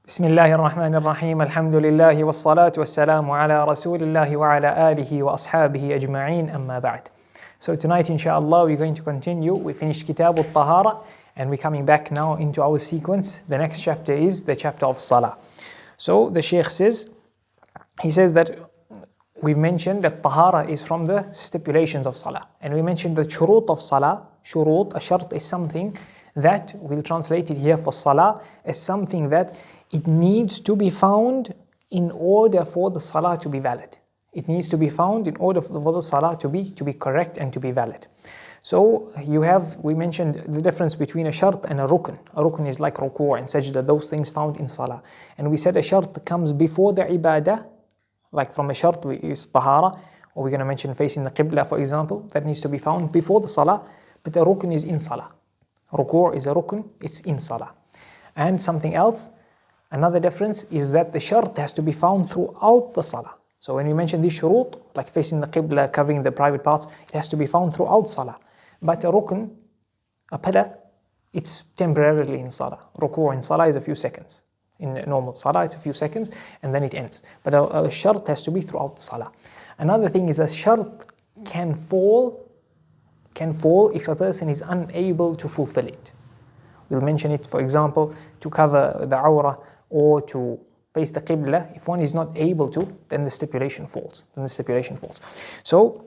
بسم الله الرحمن الرحيم الحمد لله والصلاة والسلام على رسول الله وعلى آله وأصحابه أجمعين أما بعد. So tonight inshallah we're going to continue. We finished Kitab al-Tahara and we're coming back now into our sequence. The next chapter is the chapter of Salah. So the Shaykh says, he says that we mentioned that Tahara is from the stipulations of Salah. And we mentioned the shurut of Salah. Shurut, a shart is something that, we'll translate it here for Salah, as something that it needs to be found in order for the Salah to be valid. It needs to be found in order for the Salah to be correct and to be valid. So we mentioned the difference between a shart and a rukn. A rukn is like ruku' and sajda, those things found in Salah. And we said a shart comes before the ibadah, like from a shart is tahara, or we're going to mention facing the qibla for example, that needs to be found before the Salah, but a rukn is in Salah. Ruku' is a rukn, it's in Salah. And something else, another difference is that the shart has to be found throughout the Salah. So when we mention these shurut, like facing the qibla, covering the private parts, it has to be found throughout Salah. But a rukn, a pillar, it's temporarily in Salah. Ruku' in Salah is a few seconds. In normal Salah, it's a few seconds and then it ends. But a shart has to be throughout the Salah. Another thing is a shart can fall if a person is unable to fulfill it. We'll mention it, for example, to cover the awrah or to face the qibla. If one is not able to, then the stipulation falls. So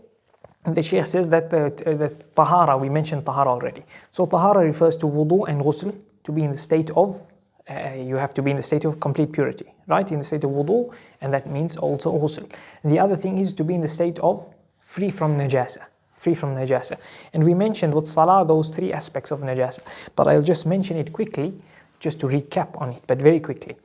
the Shaykh says that the tahara, we mentioned tahara already. So tahara refers to wudu and ghusl, to be in the state of, you have to be in the state of complete purity, right? In the state of wudu, and that means also ghusl. The other thing is to be in the state of free from najasa. And we mentioned with salah those three aspects of najasa. But I'll just mention it quickly, just to recap on it, but very quickly.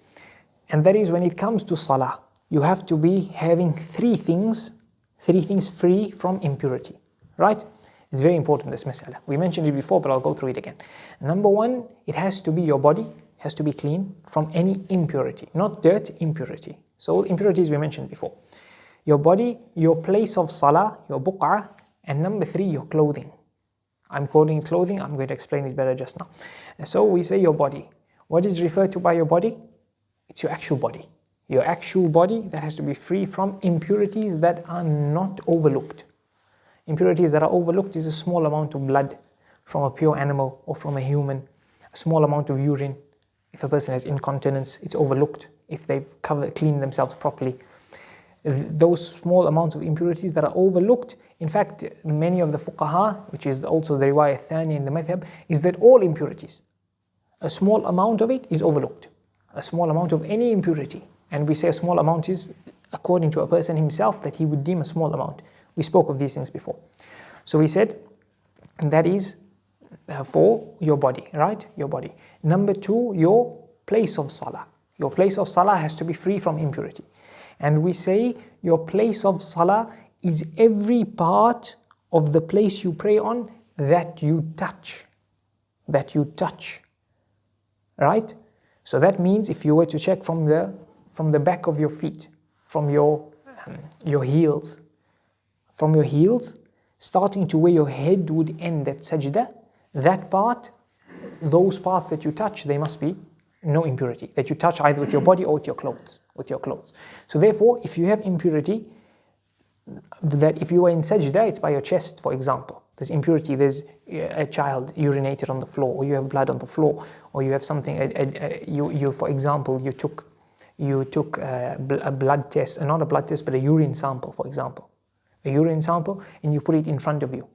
And that is, when it comes to salah, you have to be having three things free from impurity, right? It's very important, this mas'ala. We mentioned it before, but I'll go through it again. Number one, it has to be your body, has to be clean from any impurity, not dirt, impurity. So impurities we mentioned before. Your body, your place of salah, your buq'ah, and number three, your clothing. I'm calling it clothing, I'm going to explain it better just now. So we say your body. What is referred to by your body? It's your actual body. Your actual body that has to be free from impurities that are not overlooked. Impurities that are overlooked is a small amount of blood from a pure animal or from a human, a small amount of urine. If a person has incontinence, it's overlooked if they've cleaned themselves properly. Those small amounts of impurities that are overlooked, in fact, many of the fuqaha, which is also the riwayah thani in the madhab, is that all impurities, a small amount of it is overlooked. A small amount of any impurity. And we say a small amount is according to a person himself that he would deem a small amount. We spoke of these things before. So we said that is for your body, right? Your body. Number two, your place of salah. Your place of salah has to be free from impurity. And we say your place of salah is every part of the place you pray on that you touch. Right? So that means if you were to check from the back of your feet, from your heels, starting to where your head would end at sajda, that part, those parts that you touch, they must be no impurity, that you touch either with your body or with your clothes. So therefore, if you have impurity, that if you are in sajda, it's by your chest, for example. There's impurity, there's a child urinated on the floor, or you have blood on the floor, or you have something, for example, you took a blood test, not a blood test, but a urine sample, for example. A urine sample, and you put it in front of you.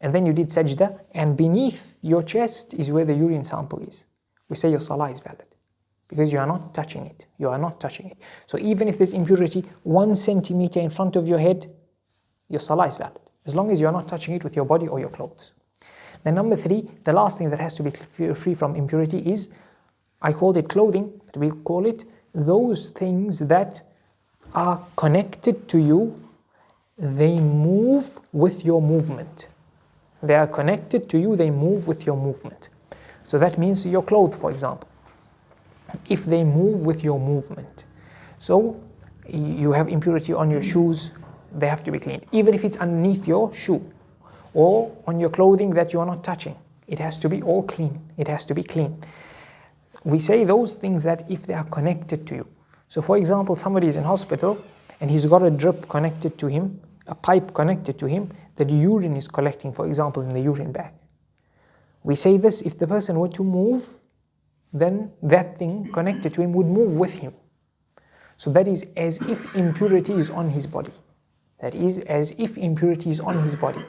And then you did sajda, and beneath your chest is where the urine sample is. We say your salah is valid, because you are not touching it. So even if there's impurity 1 centimeter in front of your head, your salah is valid, as long as you are not touching it with your body or your clothes. Then number three, the last thing that has to be free from impurity is, I called it clothing, but we'll call it those things that are connected to you, they move with your movement. They are connected to you, they move with your movement. So that means your clothes, for example. If they move with your movement. So you have impurity on your shoes, they have to be cleaned. Even if it's underneath your shoe or on your clothing that you are not touching, it has to be all clean. It has to be clean. We say those things that if they are connected to you. So for example, somebody is in hospital and he's got a drip connected to him, a pipe connected to him, that urine is collecting, for example, in the urine bag. We say this, if the person were to move, then that thing connected to him would move with him. So that is as if impurity is on his body. That is as if impurity is on his body.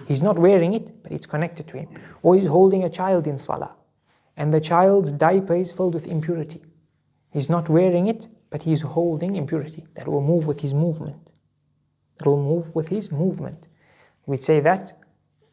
He's not wearing it, but it's connected to him. Or he's holding a child in Salah, and the child's diaper is filled with impurity. He's not wearing it, but he's holding impurity. That will move with his movement. That will move with his movement. We'd say that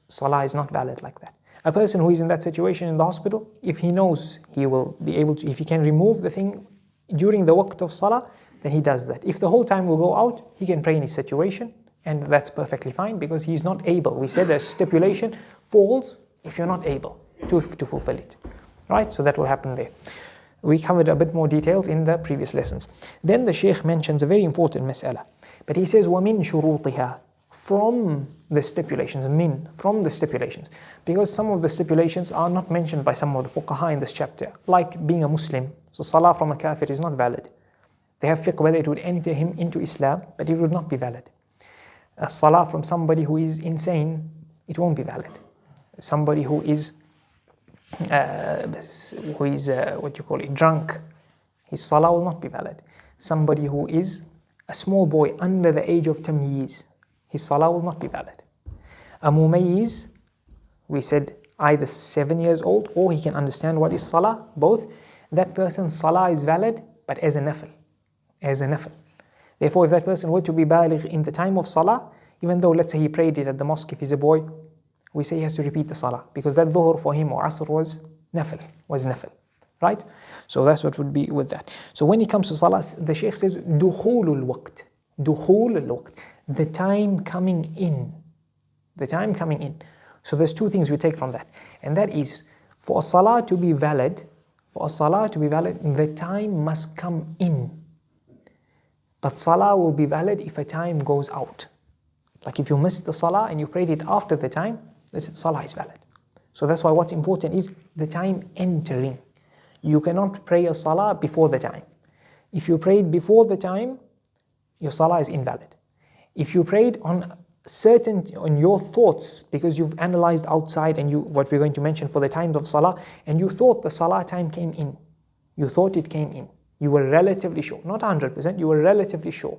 Salah is not valid like that. A person who is in that situation in the hospital, if he knows he will be able to, if he can remove the thing during the waqt of Salah, then he does that. If the whole time will go out, he can pray in his situation, and that's perfectly fine because he's not able. We said the stipulation falls if you're not able to fulfill it. Right? So that will happen there. We covered a bit more details in the previous lessons. Then the Shaykh mentions a very important mas'ala. But he says, وَمِن شُرُوطِهَا, from the stipulations, from the stipulations. Because some of the stipulations are not mentioned by some of the fuqaha in this chapter, like being a Muslim. So salah from a kafir is not valid. They have fiqh whether it would enter him into Islam, but it would not be valid. A salah from somebody who is insane, it won't be valid. Somebody who is drunk, his salah will not be valid. Somebody who is a small boy under the age of tamyiz, his salah will not be valid. A mumayyiz, we said either 7 years old or he can understand what is salah, both. That person's salah is valid, but as a nafil. As a nafil. Therefore, if that person were to be baligh in the time of salah, even though let's say he prayed it at the mosque if he's a boy, we say he has to repeat the salah because that dhuhr for him or asr was nafil. Right? So that's what would be with that. So when it comes to salah, the Shaykh says dukhulul waqt. Dukhulul waqt. The time coming in. The time coming in. So there's two things we take from that. And that is, for a salah to be valid, the time must come in. But salah will be valid if a time goes out. Like if you missed the salah and you prayed it after the time, salah is valid. So that's why what's important is the time entering. You cannot pray a salah before the time. If you prayed before the time, your salah is invalid. If you prayed on your thoughts, because you've analyzed outside and what we're going to mention for the times of salah, and you thought the salah time came in. You thought it came in. You were relatively sure, not 100%, you were relatively sure.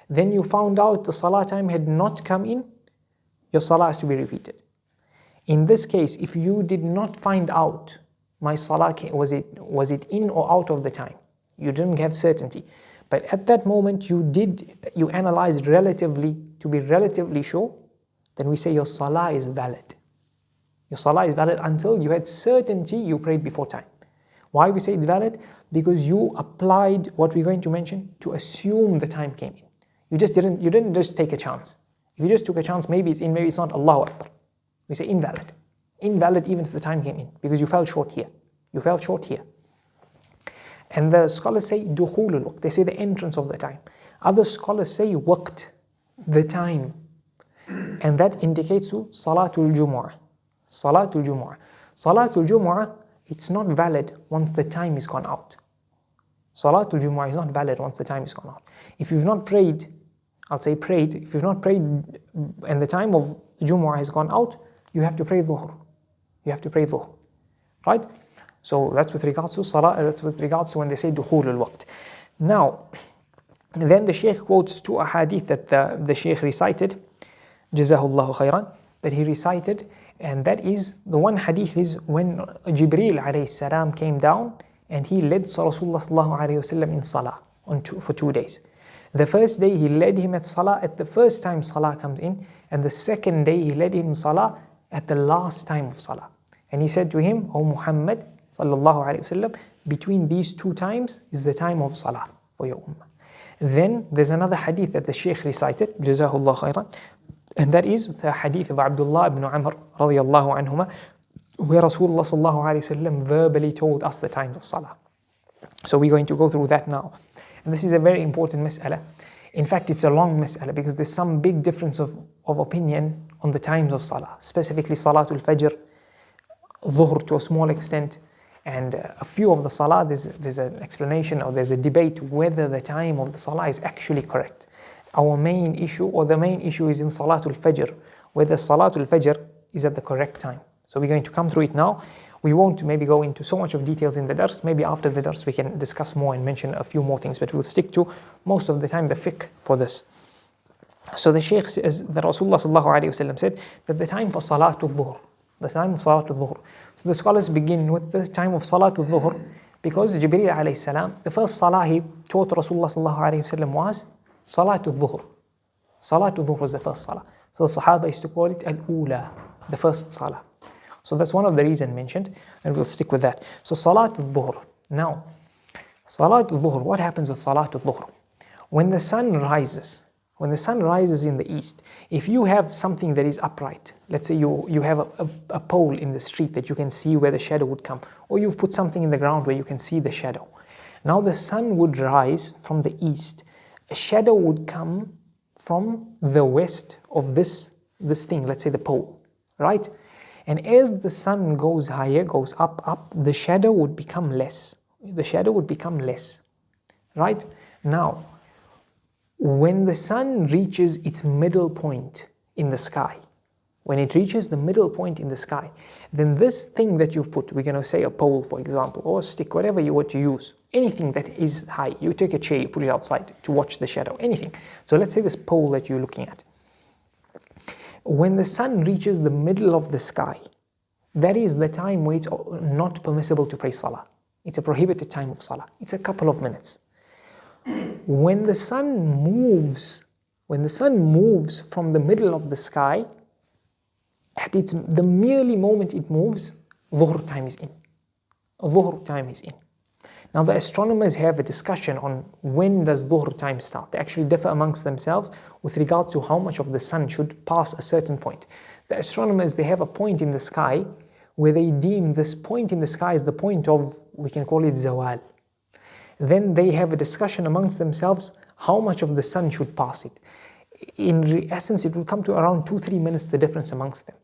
Then you found out the salah time had not come in, your salah has to be repeated. In this case, if you did not find out my salah, was it in or out of the time? You didn't have certainty. But at that moment you analyzed relatively to be relatively sure, then we say your salah is valid. Your salah is valid until you had certainty you prayed before time. Why we say it's valid? Because you applied what we're going to mention to assume the time came in. You didn't just take a chance. If you just took a chance, maybe it's in, maybe it's not, Allahu Akbar. We say invalid. Invalid even if the time came in, because you fell short here. You fell short here. And the scholars say dukhulul waqt. They say the entrance of the time. Other scholars say waqt, the time. And that indicates to Salatul Jumu'ah. Salatul Jumu'ah. Salatul Jumu'ah, it's not valid once the time is gone out. Salatul Jumu'ah is not valid once the time is gone out. If you've not prayed, if you've not prayed and the time of Jumu'ah has gone out, you have to pray dhuhr. You have to pray dhuhr. Right? So that's with regards to salah, that's with regards to when they say dukhulul waqt. Now, then the Shaykh quotes two ahadith that the Shaykh recited, Jazahullahu khairan, that he recited, and that is, the one hadith is when Jibreel alayhi salam came down and he led Rasulullah sallallahu alayhi wasallam in salah for 2 days. The first day he led him at salah at the first time salah comes in, and the second day he led him salah at the last time of salah. And he said to him, O Muhammad sallallahu alayhi wasallam, between these two times is the time of salah for your ummah. Then there's another hadith that the Shaykh recited, Jazahullah khairan, and that is the hadith of Abdullah ibn Amr radiyallahu anhuma, where Rasulullah sallallahu alayhi wasallam verbally told us the times of salah. So we're going to go through that now. And this is a very important mas'ala. In fact, it's a long mas'ala because there's some big difference of opinion on the times of salah, specifically Salatul Fajr, Dhuhr to a small extent, And a few of the Salah, there's an explanation or there's a debate whether the time of the Salah is actually correct. Our main issue, or the main issue, is in Salatul Fajr, whether Salatul Fajr is at the correct time. So we're going to come through it now. We won't maybe go into so much of details in the dars. Maybe after the dars we can discuss more and mention a few more things, but we'll stick to most of the time the fiqh for this. So the Shaykh says that Rasulullah sallallahu alayhi wa sallam said that the time for Salatul Dhuhr, the time of Salatul Dhuhr. So the scholars begin with the time of Salatul Dhuhr because Jibreel alayhi salam, the first Salah he taught Rasulullah sallallahu alayhi wa sallam was Salatul Dhuhr. Salatul Dhuhr was the first Salah. So the Sahaba used to call it Al-Ula, the first Salah. So that's one of the reasons mentioned, and we'll stick with that. So Salatul Dhuhr. Now, Salatul Dhuhr, what happens with Salatul Dhuhr? When the sun rises in the east, if you have something that is upright, let's say you have a pole in the street that you can see where the shadow would come, or you've put something in the ground where you can see the shadow. Now the sun would rise from the east. A shadow would come from the west of this thing, let's say the pole, right? And as the sun goes higher, goes up, the shadow would become less. The shadow would become less, right? Now, when the sun reaches its middle point in the sky, when it reaches the middle point in the sky, then this thing that you've put, we're going to say a pole, for example, or a stick, whatever you want to use, anything that is high, you take a chair, you put it outside to watch the shadow, anything. So let's say this pole that you're looking at. When the sun reaches the middle of the sky, that is the time where it's not permissible to pray Salah. It's a prohibited time of Salah. It's a couple of minutes. When the sun moves from the middle of the sky, at the merely moment it moves, Dhuhr time is in. Dhuhr time is in. Now the astronomers have a discussion on when does Dhuhr time start. They actually differ amongst themselves with regard to how much of the sun should pass a certain point. The astronomers, they have a point in the sky where they deem this point in the sky is the point of, we can call it Zawal. Then they have a discussion amongst themselves how much of the sun should pass it. In essence, it will come to around 2-3 minutes, the difference amongst them.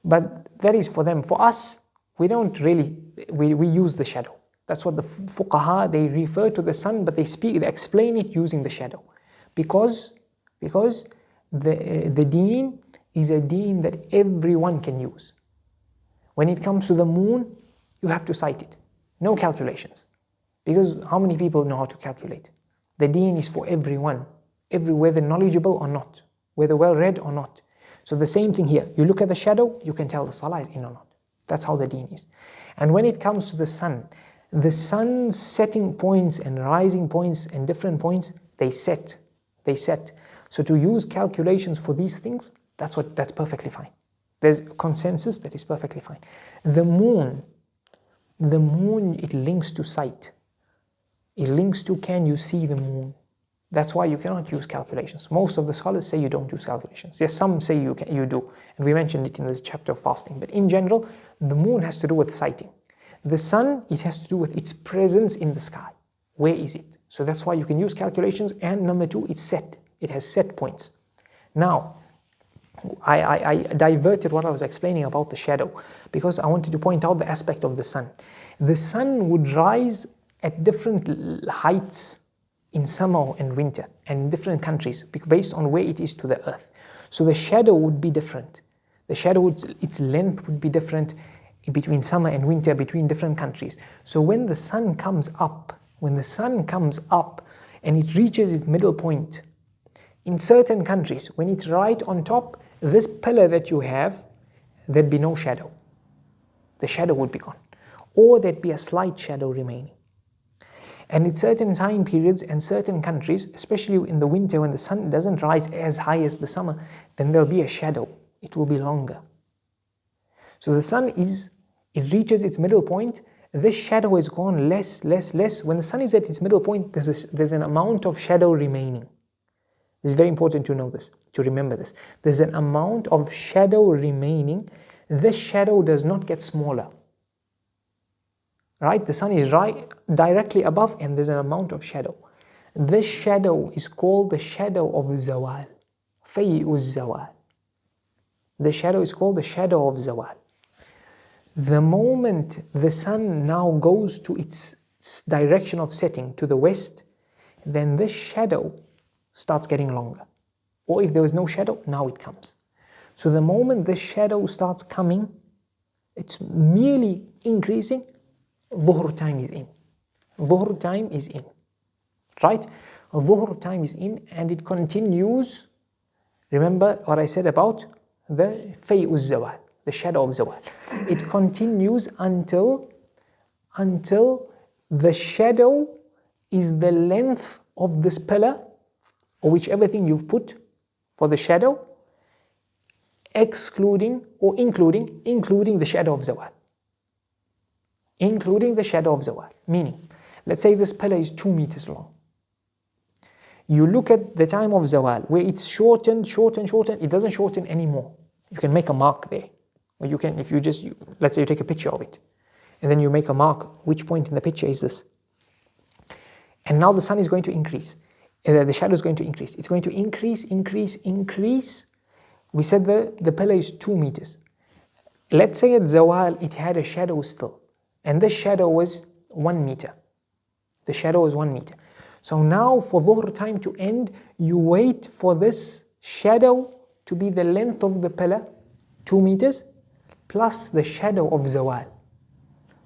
But that is for them. For us, we don't really, we use the shadow. That's what the fuqaha, they refer to the sun, but they explain it using the shadow. Because the deen is a deen that everyone can use. When it comes to the moon, you have to sight it. No calculations. Because how many people know how to calculate? The deen is for everyone, whether knowledgeable or not, whether well read or not. So the same thing here. You look at the shadow, you can tell the Salah is in or not. That's how the deen is. And when it comes to the sun's setting points and rising points and different points, they set. So to use calculations for these things, that's perfectly fine. There's consensus that is perfectly fine. The moon, it links to sight. It links to, can you see the moon? That's why you cannot use calculations. Most of the scholars say you don't use calculations. Yes, some say you do. And we mentioned it in this chapter of fasting. But in general, the moon has to do with sighting. The sun, it has to do with its presence in the sky. Where is it? So that's why you can use calculations. And number two, it's set. It has set points. Now, I diverted what I was explaining about the shadow because I wanted to point out the aspect of the sun. The sun would rise at different heights in summer and winter and in different countries based on where it is to the earth. So the shadow would be different. Its length would be different between summer and winter, between different countries. So when the sun comes up and it reaches its middle point, in certain countries, when it's right on top, this pillar that you have, there'd be no shadow. The shadow would be gone. Or there'd be a slight shadow remaining. And in certain time periods and certain countries, especially in the winter when the sun doesn't rise as high as the summer, then there'll be a shadow. It will be longer. So the sun it reaches its middle point, this shadow is gone less. When the sun is at its middle point, there's an amount of shadow remaining. It's very important to know this, to remember this. There's an amount of shadow remaining. This shadow does not get smaller. Right? The sun is directly above and there's an amount of shadow. This shadow is called the shadow of Zawal. Fayyuz Zawal. The shadow is called the shadow of Zawal. The moment the sun now goes to its direction of setting to the west, then this shadow starts getting longer. Or if there was no shadow, now it comes. So the moment the shadow starts coming, it's merely increasing, dhuhr time is in. Dhuhr time is in. Right? Dhuhr time is in and it continues. Remember what I said about the fay'uz zawal, the shadow of zawal. It continues until the shadow is the length of this pillar or whichever thing you've put for the shadow, excluding or including the shadow of zawal. Including the shadow of zawal. Meaning, let's say this pillar is 2 meters long. You look at the time of zawal where it's shortened, it doesn't shorten anymore. You can make a mark there. Or you can, if you just, let's say you take a picture of it, and then you make a mark, which point in the picture is this? And now the sun is going to increase. The shadow is going to increase. It's going to increase. We said the pillar is 2 meters. Let's say at zawal it had a shadow still. And this shadow was 1 meter. The shadow was 1 meter. So now for dhuhr time to end, you wait for this shadow to be the length of the pillar, 2 meters, plus the shadow of zawal.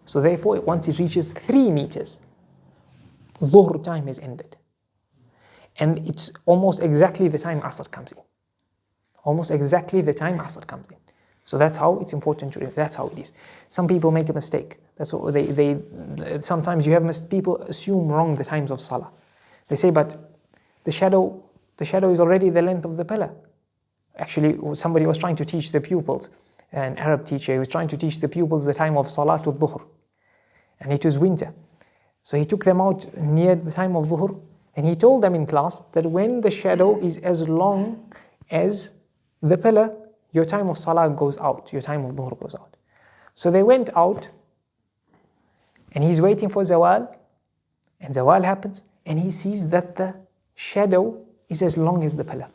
So therefore, once it reaches 3 meters, dhuhr time has ended. And it's almost exactly the time asr comes in. Almost exactly the time asr comes in. So that's how it's important to, that's how it is. Some people make a mistake. That's what sometimes you have people assume wrong the times of salah. They say, but the shadow is already the length of the pillar. Actually, somebody was trying to teach the pupils, an Arab teacher, he was trying to teach the pupils the time of Salatul Dhuhr. And it was winter. So he took them out near the time of Dhuhr, and he told them in class that when the shadow is as long as the pillar, your time of Salah goes out, your time of Dhuhr goes out. So they went out, and he's waiting for Zawal, and Zawal happens, and he sees that the shadow is as long as the pillar.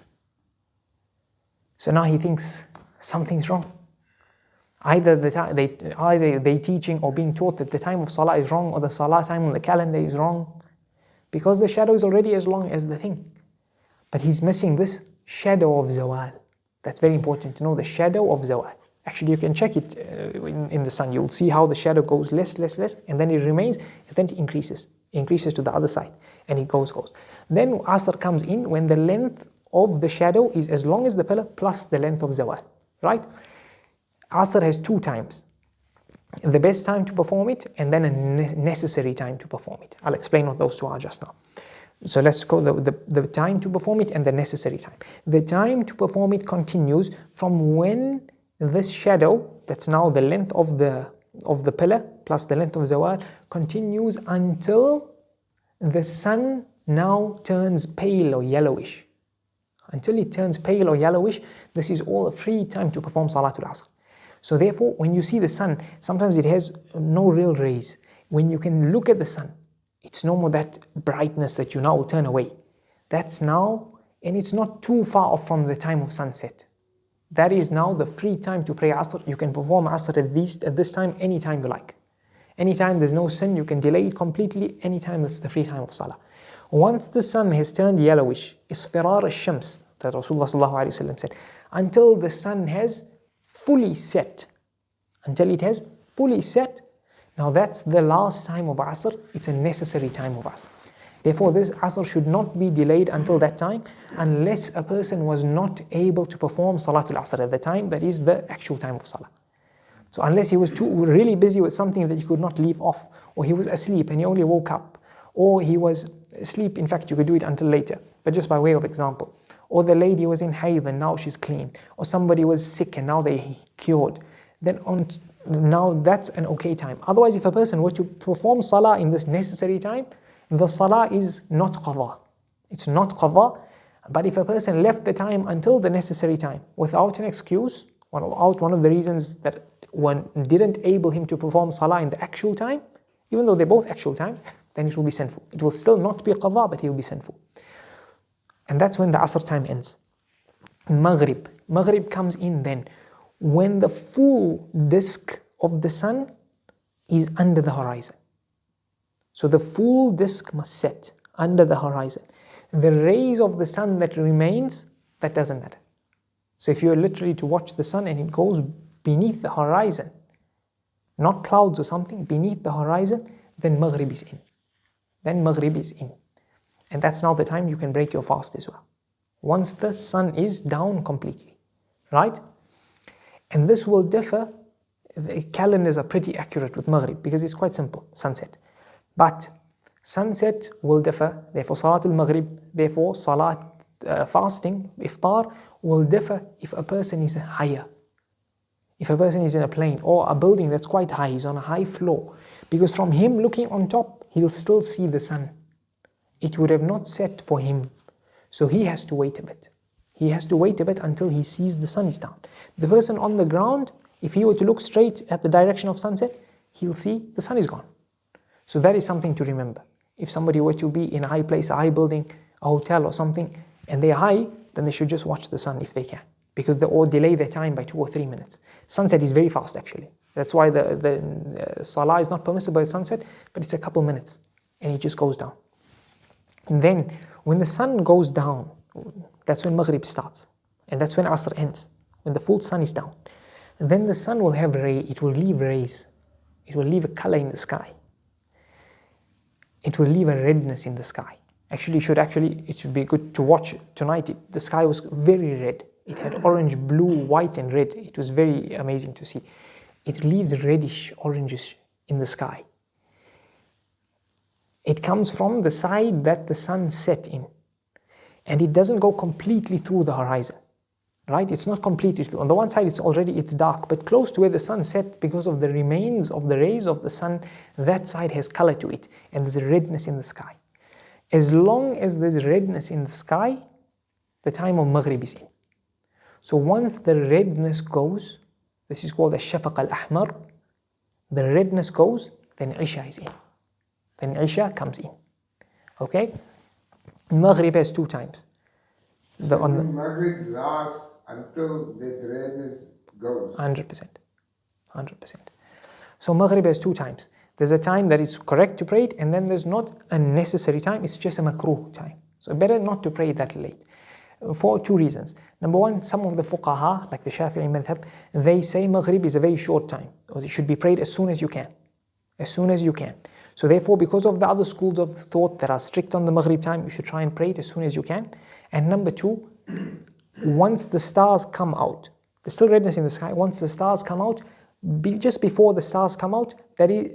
So now he thinks something's wrong. Either they teaching or being taught that the time of Salah is wrong, or the Salah time on the calendar is wrong, because the shadow is already as long as the thing. But he's missing this shadow of Zawal. That's very important to know, the shadow of Zawal. Actually, you can check it in the sun. You'll see how the shadow goes less, and then it remains, and then it increases to the other side, and it goes. Then Asr comes in when the length of the shadow is as long as the pillar plus the length of Zawal, right? Asr has 2 times. The best time to perform it, and then a necessary time to perform it. I'll explain what those 2 are just now. So let's go the time to perform it and the necessary time. The time to perform it continues from when this shadow, that's now the length of the pillar plus the length of Zawal, continues until the sun now turns pale or yellowish. Until it turns pale or yellowish, this is all a free time to perform Salatul Asr. So therefore, when you see the sun, sometimes it has no real rays. When you can look at the sun, it's no more that brightness that you now will turn away. That's now, and it's not too far off from the time of sunset. That is now the free time to pray Asr. You can perform Asr at this time, anytime you like. Anytime there's no sun, you can delay it completely. Anytime that's the free time of Salah. Once the sun has turned yellowish, isfirar al-shams, that Rasulullah said, until the sun has fully set, until it has fully set, now that's the last time of Asr. It's a necessary time of Asr. Therefore, this Asr should not be delayed until that time, unless a person was not able to perform Salatul Asr at the time, that is the actual time of Salah. So unless he was really busy with something that he could not leave off, or he was asleep and he only woke up, or he was asleep, in fact you could do it until later, but just by way of example. Or the lady was in hayd and now she's clean, or somebody was sick and now they cured, then now that's an okay time. Otherwise, if a person were to perform Salah in this necessary time, the Salah is not Qadha. It's not Qadha. But if a person left the time until the necessary time without an excuse, without one of the reasons that one didn't able him to perform Salah in the actual time, even though they're both actual times, then it will be sinful. It will still not be Qadha, but he will be sinful. And that's when the Asr time ends. Maghrib comes in then when the full disk of the sun is under the horizon. So the full disk must set under the horizon. The rays of the sun that remains, that doesn't matter. So if you're literally to watch the sun and it goes beneath the horizon, not clouds or something, beneath the horizon, then Maghrib is in. Then Maghrib is in. And that's now the time you can break your fast as well. Once the sun is down completely, right? And this will differ. The calendars are pretty accurate with Maghrib because it's quite simple, sunset. But sunset will differ, therefore Salatul Maghrib, therefore Salat fasting, iftar, will differ if a person is higher. If a person is in a plane or a building that's quite high, he's on a high floor, because from him looking on top, he'll still see the sun. It would have not set for him. So he has to wait a bit. He has to wait a bit until he sees the sun is down. The person on the ground, if he were to look straight at the direction of sunset, he'll see the sun is gone. So that is something to remember. If somebody were to be in a high place, a high building, a hotel or something, and they're high, then they should just watch the sun if they can, because or delay their time by 2 or 3 minutes. Sunset is very fast actually. That's why the Salah is not permissible at sunset, but it's a couple minutes and it just goes down. And then when the sun goes down, that's when Maghrib starts, and that's when Asr ends, when the full sun is down. And then the sun will have it will leave rays. It will leave a color in the sky. It will leave a redness in the sky. Actually, it should be good to watch tonight. The sky was very red. It had orange, blue, white and red. It was very amazing to see. It leaves reddish, oranges in the sky. It comes from the side that the sun set in. And it doesn't go completely through the horizon. Right? It's not completely through. On the one side, it's dark, but close to where the sun set, because of the remains of the rays of the sun, that side has color to it, and there's a redness in the sky. As long as there's redness in the sky, the time of Maghrib is in. So once the redness goes, this is called a shafaq al-ahmar, the redness goes, then Isha is in. Then Isha comes in. Okay? Maghrib has 2 times. Maghrib lasts until the redness goes. 100%. So Maghrib has 2 times. There's a time that is correct to pray it, and then there's not a necessary time, it's just a makruh time. So better not to pray that late. For 2 reasons. Number 1, some of the fuqaha, like the Shafi'i madhab, they say Maghrib is a very short time, or it should be prayed as soon as you can. As soon as you can. So therefore, because of the other schools of thought that are strict on the Maghrib time, you should try and pray it as soon as you can. And number 2, once the stars come out, there's still redness in the sky, once the stars come out, just before the stars come out,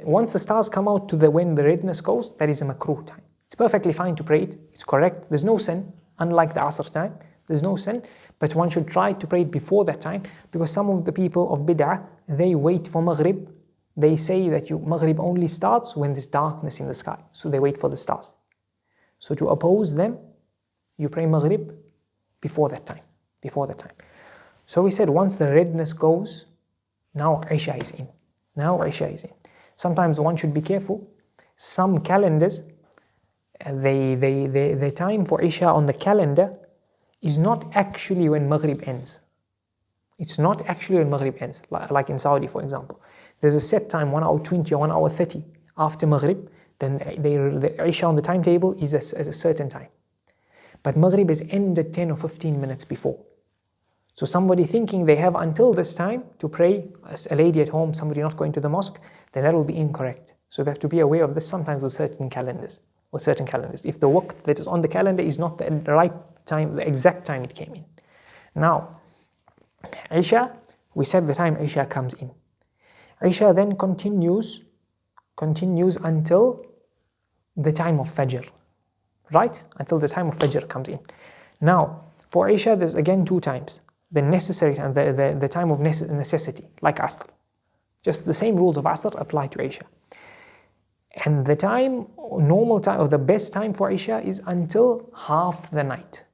once the stars come out to when the redness goes, that is a makruh time. It's perfectly fine to pray it, it's correct, there's no sin, unlike the Asr time, there's no sin, but one should try to pray it before that time, because some of the people of bid'ah, they wait for Maghrib. They say that Maghrib only starts when there's darkness in the sky, so they wait for the stars. So to oppose them, you pray Maghrib before that time. So we said once the redness goes, now Isha is in. Sometimes one should be careful. Some calendars, the time for Isha on the calendar is not actually when Maghrib ends. It's not actually when Maghrib ends, like in Saudi, for example. There's a set time, 1 hour 20 or 1 hour 30 after Maghrib, then the Isha on the timetable is a certain time. But Maghrib is ended 10 or 15 minutes before. So somebody thinking they have until this time to pray, as a lady at home, somebody not going to the mosque, then that will be incorrect. So they have to be aware of this sometimes with certain calendars. If the waqt that is on the calendar is not the right time, the exact time it came in. Now, Isha, we said the time Isha comes in. Isha then continues until the time of Fajr. Right? Until the time of Fajr comes in. Now, for Isha, there's again 2 times. The necessary time, the time of necessity, like Asr. Just the same rules of Asr apply to Isha. And the time, normal time, or the best time for Isha is until half the night.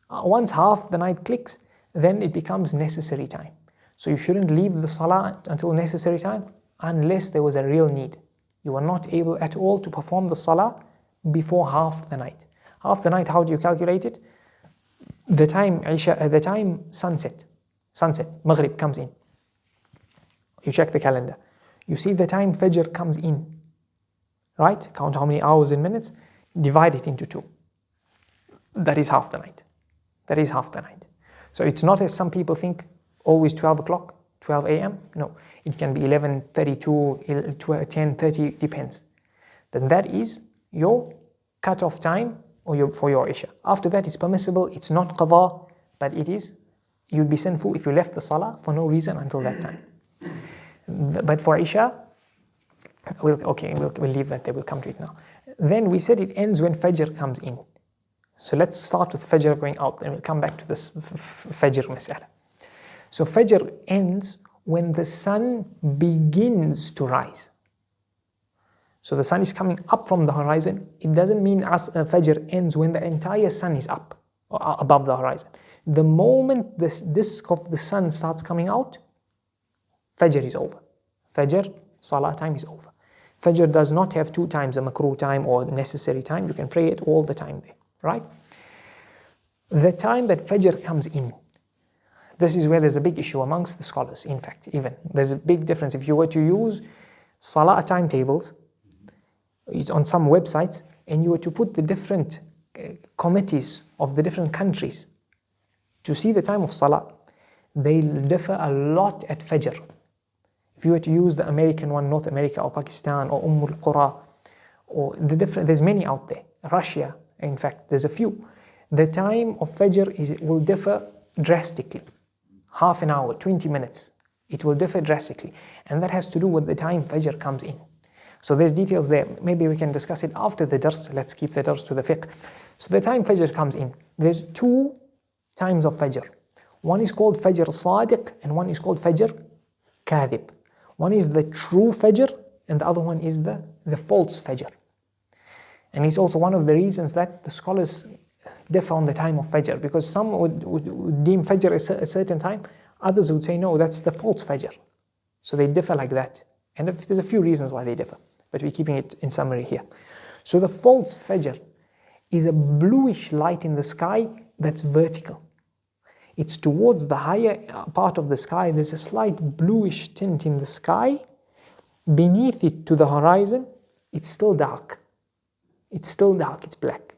Once half the night clicks, then it becomes necessary time. So you shouldn't leave the Salah until necessary time unless there was a real need. You are not able at all to perform the Salah before half the night. Half the night, how do you calculate it? The time sunset, Maghrib comes in. You check the calendar. You see the time Fajr comes in, right? Count how many hours and minutes, divide it into 2. That is half the night. That is half the night. So it's not as some people think, always 12 o'clock, 12 a.m. No, it can be 11:32, 10:30, depends. Then that is your cut-off time for your Isha. After that, it's permissible, it's not Qadha, but it is, you'd be sinful if you left the Salah for no reason until that time. But for Isha, we'll leave that there, we'll come to it now. Then we said it ends when Fajr comes in. So let's start with Fajr going out, then we'll come back to this Fajr mas'ala. So Fajr ends when the sun begins to rise. So the sun is coming up from the horizon. It doesn't mean Fajr ends when the entire sun is up, or above the horizon. The moment this disk of the sun starts coming out, Fajr is over. Fajr, Salah time is over. Fajr does not have 2 times, a makruh time or necessary time. You can pray it all the time there, right? The time that Fajr comes in, this is where there's a big issue amongst the scholars. In fact, even there's a big difference. If you were to use Salah timetables on some websites, and you were to put the different committees of the different countries to see the time of Salah, they differ a lot at Fajr. If you were to use the American one, North America or Pakistan or Qura, or there's many out there. Russia, in fact, there's a few. The time of Fajr will differ drastically. Half an hour, 20 minutes. It will differ drastically. And that has to do with the time Fajr comes in. So there's details there. Maybe we can discuss it after the dars. Let's keep the dars to the fiqh. So the time Fajr comes in, there's 2 times of Fajr. One is called Fajr Sadiq and one is called Fajr Kadhib. One is the true Fajr and the other one is the false Fajr. And it's also one of the reasons that the scholars differ on the time of Fajr, because some would deem Fajr a certain time, others would say no, that's the false Fajr. So they differ like that. And there's a few reasons why they differ, but we're keeping it in summary here. So the false Fajr is a bluish light in the sky that's vertical. It's towards the higher part of the sky. There's a slight bluish tint in the sky. Beneath it to the horizon, it's still dark. It's still dark, it's black.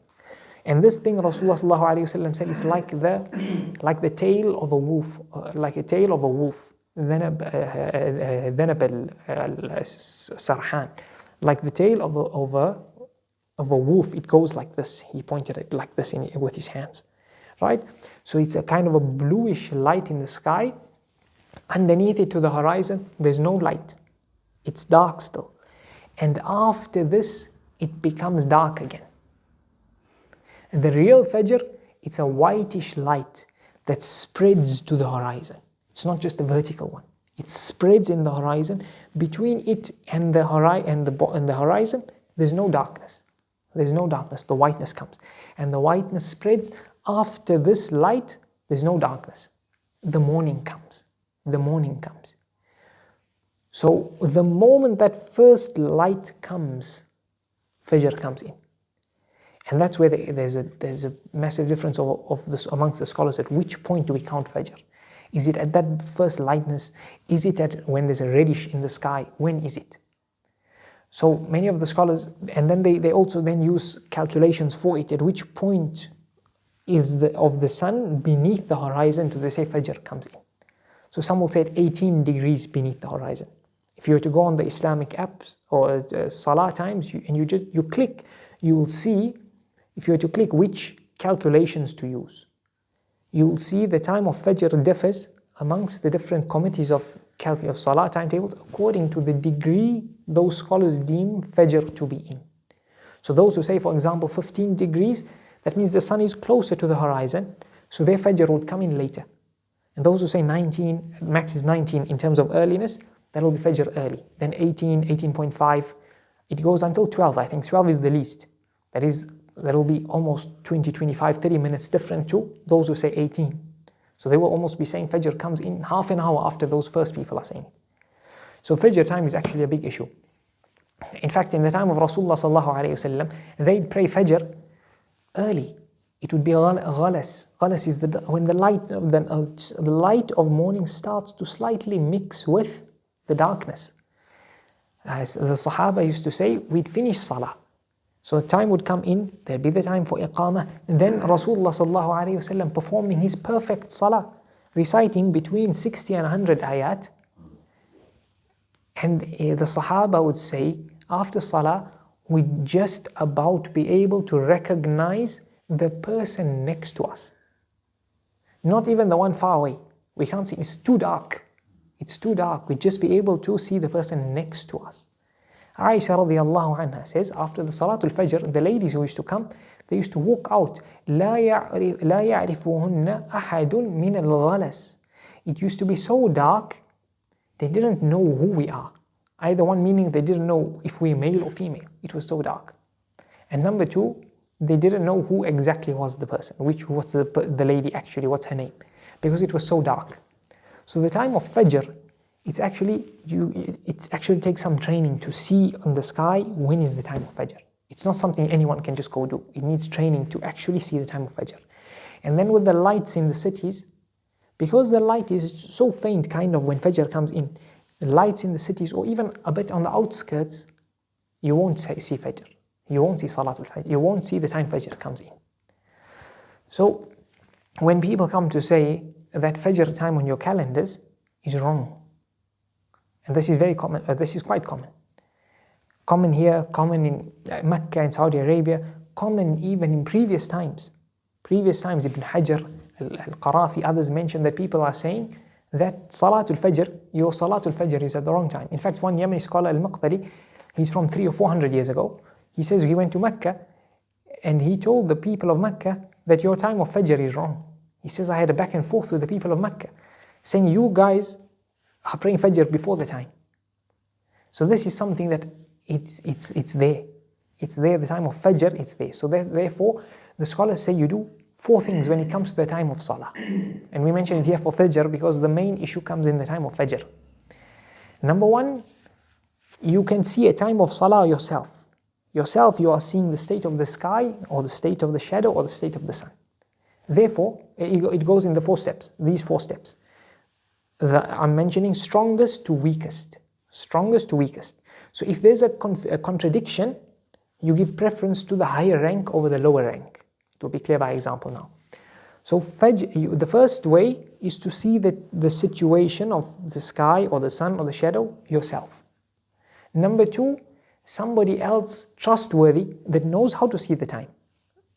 And this thing Rasulullah ﷺ said is like the tail of a wolf, like a tail of a wolf. Dhanab al-Sarhan, like the tail of a wolf. It goes like this. He pointed it like this with his hands, right? So it's a kind of a bluish light in the sky. Underneath it to the horizon, there's no light. It's dark still. And after this, it becomes dark again. And the real Fajr, it's a whitish light that spreads to the horizon. It's not just a vertical one. It spreads in the horizon. Between it and the horizon, there's no darkness. There's no darkness. The whiteness comes. And the whiteness spreads. After this light, there's no darkness. The morning comes. The morning comes. So the moment that first light comes, Fajr comes in. And that's where there's a massive difference of this amongst the scholars. At which point do we count Fajr? Is it at that first lightness? Is it at when there's a reddish in the sky? When is it? So many of the scholars, and then they also then use calculations for it. At which point is of the sun beneath the horizon to they say Fajr comes in. So some will say at 18 degrees beneath the horizon. If you were to go on the Islamic apps or Salah times and you click, you will see, if you were to click which calculations to use, you will see the time of Fajr differs amongst the different committees of Salah timetables according to the degree those scholars deem Fajr to be in. So those who say, for example, 15 degrees, that means the sun is closer to the horizon, so their Fajr would come in later. And those who say 19, max is 19 in terms of earliness, that will be Fajr early. Then 18, 18.5, it goes until 12. I think 12 is the least. That will be almost 20, 25, 30 minutes different to those who say 18. So they will almost be saying Fajr comes in half an hour after those first people are saying it. So Fajr time is actually a big issue. In fact, in the time of Rasulullah sallallahu alayhi wasallam, they'd pray Fajr early. It would be ghalas. Ghalas is when the light of morning starts to slightly mix with the darkness. As the Sahaba used to say, we'd finish Salah. So the time would come in, there'd be the time for Iqamah, and then Rasulullah sallallahu alayhi wasallam performing his perfect Salah, reciting between 60 and 100 ayat. And the Sahaba would say, after Salah, we'd just about be able to recognize the person next to us. Not even the one far away. We can't see, it's too dark. It's too dark. We'd just be able to see the person next to us. Aisha radiallahu anha says, after the Salatul Fajr, the ladies who used to come, they used to walk out. لا يعرفهن أحد من الغلس. It used to be so dark, they didn't know who we are. Either one meaning they didn't know if we're male or female. It was so dark. And number two, they didn't know who exactly was the person, what's the lady actually, what's her name, because it was so dark. So the time of Fajr, it actually takes some training to see on the sky when is the time of Fajr. It's not something anyone can just go do. It needs training to actually see the time of Fajr. And then with the lights in the cities, because the light is so faint kind of when Fajr comes in, the lights in the cities or even a bit on the outskirts, you won't see Fajr. You won't see Salatul Fajr. You won't see the time Fajr comes in. So when people come to say that Fajr time on your calendars is wrong, and this is very common, this is quite common. Common here, common in Mecca, in Saudi Arabia, common even in previous times. Previous times, Ibn Hajar, Al-Qarafi, others mention that people are saying that Salatul Fajr, your Salatul Fajr is at the wrong time. In fact, one Yemeni scholar, Al-Maqbali, he's from 300 or 400 years ago. He says he went to Mecca and he told the people of Mecca that your time of Fajr is wrong. He says, I had a back and forth with the people of Mecca, saying you guys are praying Fajr before the time. So this is something that it's there. It's there, the time of Fajr, it's there. So therefore, the scholars say you do 4 things when it comes to the time of Salah. And we mention it here for Fajr because the main issue comes in the time of Fajr. Number 1, you can see a time of Salah yourself. Yourself, you are seeing the state of the sky or the state of the shadow or the state of the sun. Therefore, it goes in the 4 steps, these 4 steps. I'm mentioning strongest to weakest. Strongest to weakest. So if there's a contradiction, you give preference to the higher rank over the lower rank. It will be clear by example now. So the first way is to see the situation of the sky or the sun or the shadow yourself. Number 2, somebody else trustworthy that knows how to see the time.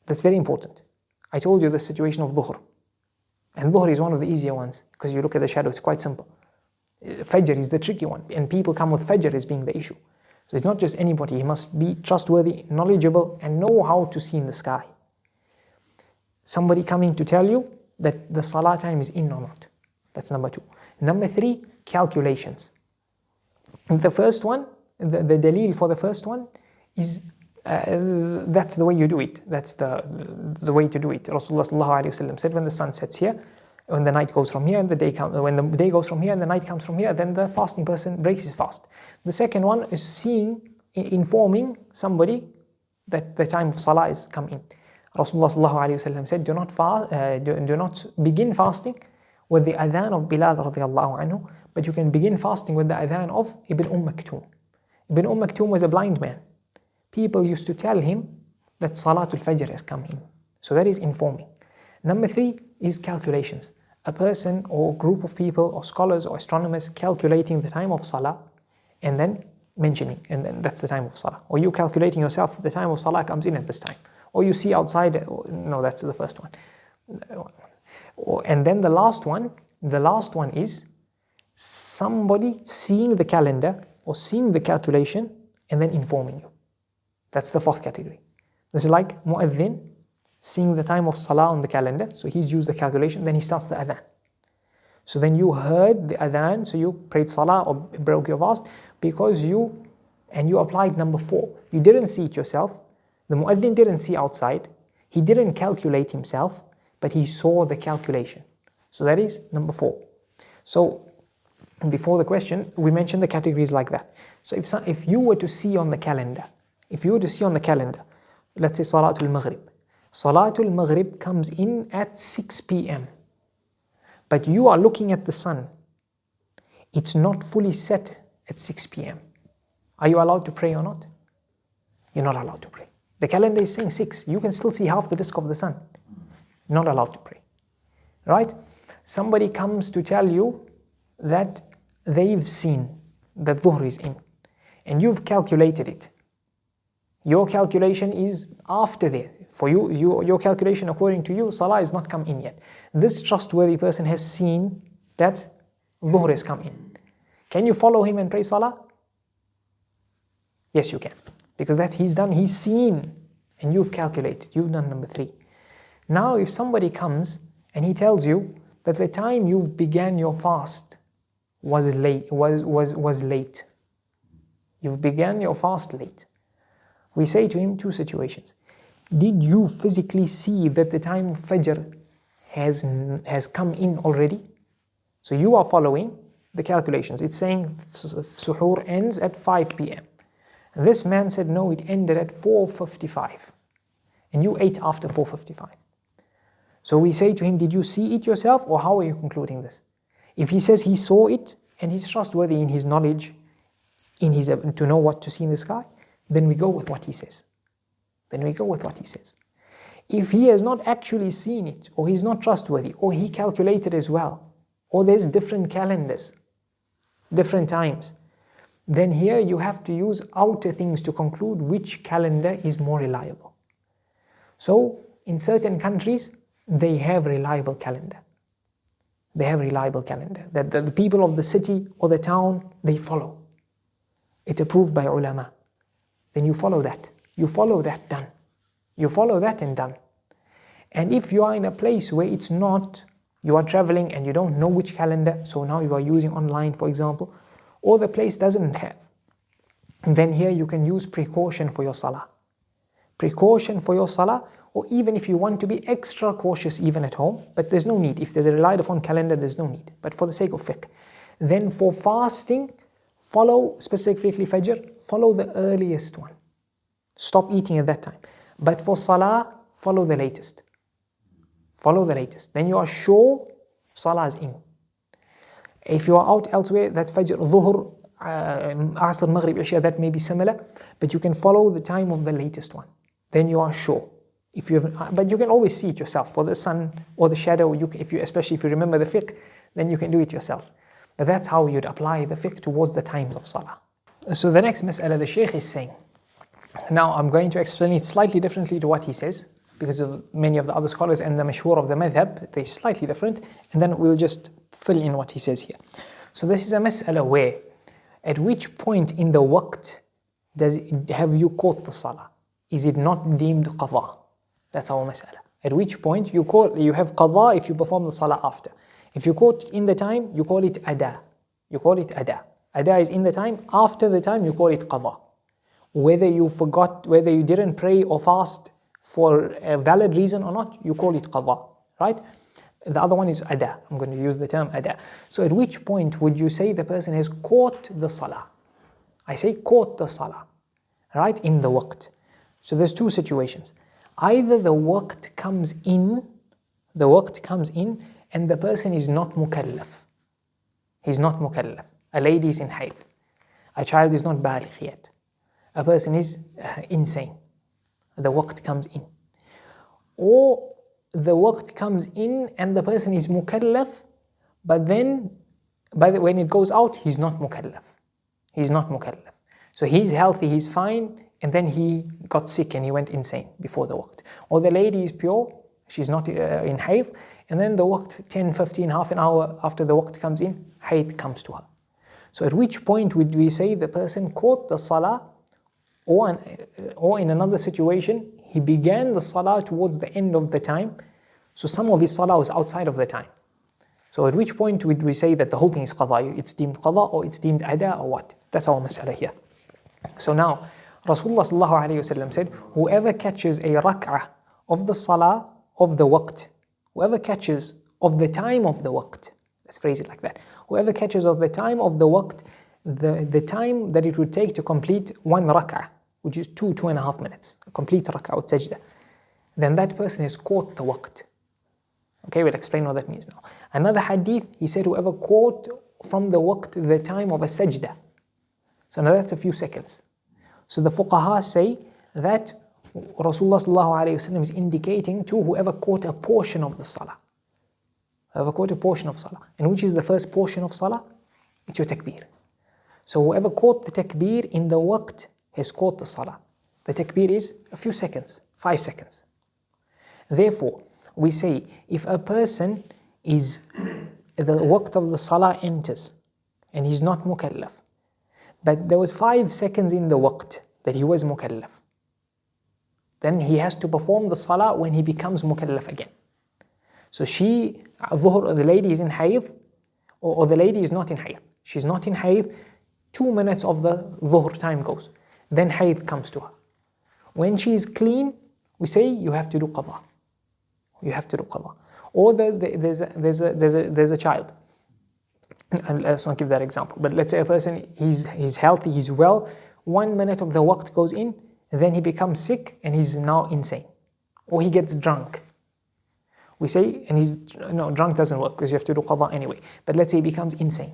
That's very important. I told you the situation of Dhuhr. And Dhuhr is one of the easier ones because you look at the shadow, it's quite simple. Fajr is the tricky one, and people come with Fajr as being the issue. So it's not just anybody, he must be trustworthy, knowledgeable, and know how to see in the sky. Somebody coming to tell you that the Salah time is in or not. That's number 2. Number 3, calculations. The first one, the dalil for the first one is that's the way you do it. That's the way to do it. Rasulullah sallallahu alaihi wasallam said, when the sun sets here, when the night goes from here and the day comes, when the day goes from here and the night comes from here, then the fasting person breaks his fast. The second one is informing somebody that the time of Salah is come in. Rasulullah sallallahu alaihi wasallam said, do not begin fasting with the adhan of Bilal radiallahu anhu, but you can begin fasting with the adhan of Ibn Maktoum. Ibn Maktoum was a blind man. People used to tell him that Salatul Fajr has come in. So that is informing. Number 3 is calculations. A person or group of people or scholars or astronomers calculating the time of Salah and then mentioning, and then that's the time of Salah. Or you calculating yourself, the time of Salah comes in at this time. Or you see outside, no, that's the first one. And then the last one is somebody seeing the calendar or seeing the calculation and then informing you. That's the 4th category. This is like Mu'adhin seeing the time of Salah on the calendar, so he's used the calculation, then he starts the adhan. So then you heard the adhan, so you prayed Salah or broke your fast because you applied number 4. You didn't see it yourself. The Mu'adhin didn't see outside. He didn't calculate himself, but he saw the calculation. So that is number 4. So before the question, we mentioned the categories like that. So if you were to see on the calendar, let's say Salatul Maghrib. Salatul Maghrib comes in at 6 p.m. But you are looking at the sun. It's not fully set at 6 p.m. Are you allowed to pray or not? You're not allowed to pray. The calendar is saying 6. You can still see half the disk of the sun. Not allowed to pray. Right? Somebody comes to tell you that they've seen that dhuhr is in, and you've calculated it. Your calculation is after there. For you, your calculation according to you, Salah has not come in yet. This trustworthy person has seen that dhuhr has come in. Can you follow him and pray Salah? Yes, you can. Because that he's seen, and you've calculated. You've done number 3. Now, if somebody comes and he tells you that the time you began your fast was late. You've began your fast late. We say to him 2 situations. Did you physically see that the time of Fajr has come in already? So you are following the calculations. It's saying suhoor ends at 5 p.m. This man said no, it ended at 4:55. And you ate after 4:55. So we say to him, did you see it yourself, or how are you concluding this? If he says he saw it and he's trustworthy in his knowledge, in his to know what to see in the sky, then we go with what he says. If he has not actually seen it, or he's not trustworthy, or he calculated as well, or there's different calendars, different times, then here you have to use outer things to conclude which calendar is more reliable. So in certain countries, they have reliable calendar. That the people of the city or the town, they follow. It's approved by ulama. Then you follow that. Done. You follow that and done. And if you are in a place where it's not, you are traveling and you don't know which calendar, so now you are using online, for example, or the place doesn't have, then here you can use precaution for your salah. Or even if you want to be extra cautious even at home, but there's no need. If there's a relied upon calendar, there's no need. But for the sake of fiqh. Then for fasting, follow specifically Fajr, follow the earliest one. Stop eating at that time. But for Salah, follow the latest. Then you are sure Salah is in. If you are out elsewhere, that's Fajr, Dhuhr, Asr, Maghrib, Isha, that may be similar, but you can follow the time of the latest one. Then you are sure. But you can always see it yourself. For the sun or the shadow, especially if you remember the fiqh, then you can do it yourself. But that's how you'd apply the fiqh towards the times of Salah. So the next mas'ala the Shaykh is saying. Now I'm going to explain it slightly differently to what he says, because of many of the other scholars and the mashhur of the madhab, they're slightly different, and then we'll just fill in what he says here. So this is a mas'ala where, at which point in the waqt have you caught the Salah? Is it not deemed qadha? That's our mas'ala. At which point you have qadha if you perform the Salah after. If you caught in the time, you call it ada. Ada is in the time. After the time, you call it qadha. Whether you forgot, whether you didn't pray or fast for a valid reason or not, you call it qadha, right? The other one is ada. I'm going to use the term ada. So at which point would you say the person has caught the Salah? I say caught the Salah, right? In the waqt. So there's 2 situations. Either the waqt comes in and the person is not mukallaf. He's not mukallaf. A lady is in hayd. A child is not baligh yet. A person is insane. The waqt comes in. Or the waqt comes in and the person is mukallaf, but then when it goes out, he's not mukallaf. So he's healthy, he's fine, and then he got sick and he went insane before the waqt. Or the lady is pure, she's not in hayd, and then the waqt, 10, 15, half an hour after the waqt comes in, hayd comes to her. So at which point would we say the person caught the Salah, or in another situation, he began the Salah towards the end of the time, so some of his Salah was outside of the time. So at which point would we say that the whole thing is qadha, it's deemed qadha or it's deemed ada or what? That's our mas'ala here. So now, Rasulullah sallallahu alayhi wa sallam said, whoever catches a rak'ah of the Salah of the waqt, whoever catches of the time of the waqt, let's phrase it like that, whoever catches of the time of the waqt, the time that it would take to complete 1 rak'ah, which is 2.5 minutes, a complete rak'ah with sajda, then that person has caught the waqt. Okay, we'll explain what that means now. Another hadith, he said whoever caught from the waqt the time of a sajda. So now that's a few seconds. So the fuqaha say that Rasulullah is indicating to whoever caught a portion of the salah. Whoever caught a portion of salah. And which is the first portion of salah? It's your takbir. So whoever caught the takbir in the waqt has caught the salah. The takbir is a few seconds, 5 seconds. Therefore, we say if a person is, the waqt of the salah enters and he's not mukallaf, but there was 5 seconds in the waqt that he was mukallaf, then he has to perform the salah when he becomes mukallaf again. So the lady is in hayd, or the lady is not in hayd. She's not in hayd, 2 minutes of the dhuhr time goes. Then hayd comes to her. When she is clean, we say you have to do qadha. You have to do qadha. Or there's a child. And let's not give that example. But let's say a person, he's healthy, he's well. 1 minute of the waqt goes in, and then he becomes sick and he's now insane. Or he gets drunk. We say, drunk doesn't work because you have to do qadha anyway. But let's say he becomes insane.